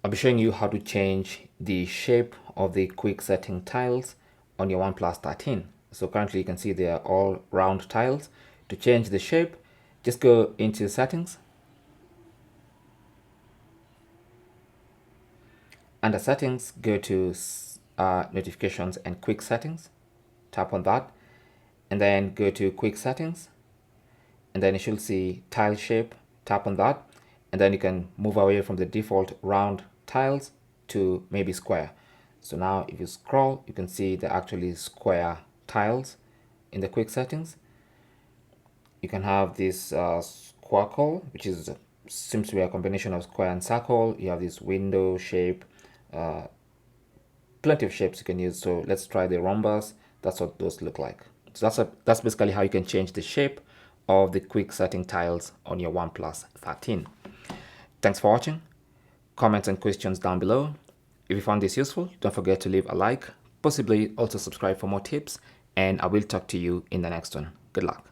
I'll be showing you how to change the shape of the quick setting tiles on your OnePlus 13. So currently you can see they are all round tiles. To change the shape, just go into settings. Under settings, go to notifications and quick settings. Tap on that and then go to quick settings, and then you should see tile shape. Tap on that and then you can move away from the default round tiles to maybe square. So now if you scroll, you can see they're actually square tiles in the quick settings. You can have this Squircle, which seems to be a combination of square and circle. You have this window shape, plenty of shapes you can use. So let's try the Rhombus. That's what those look like. So that's basically how you can change the shape of the quick setting tiles on your OnePlus 13. Thanks for watching. Comments and questions down below. If you found this useful, don't forget to leave a like, possibly also subscribe for more tips, and I will talk to you in the next one. Good luck.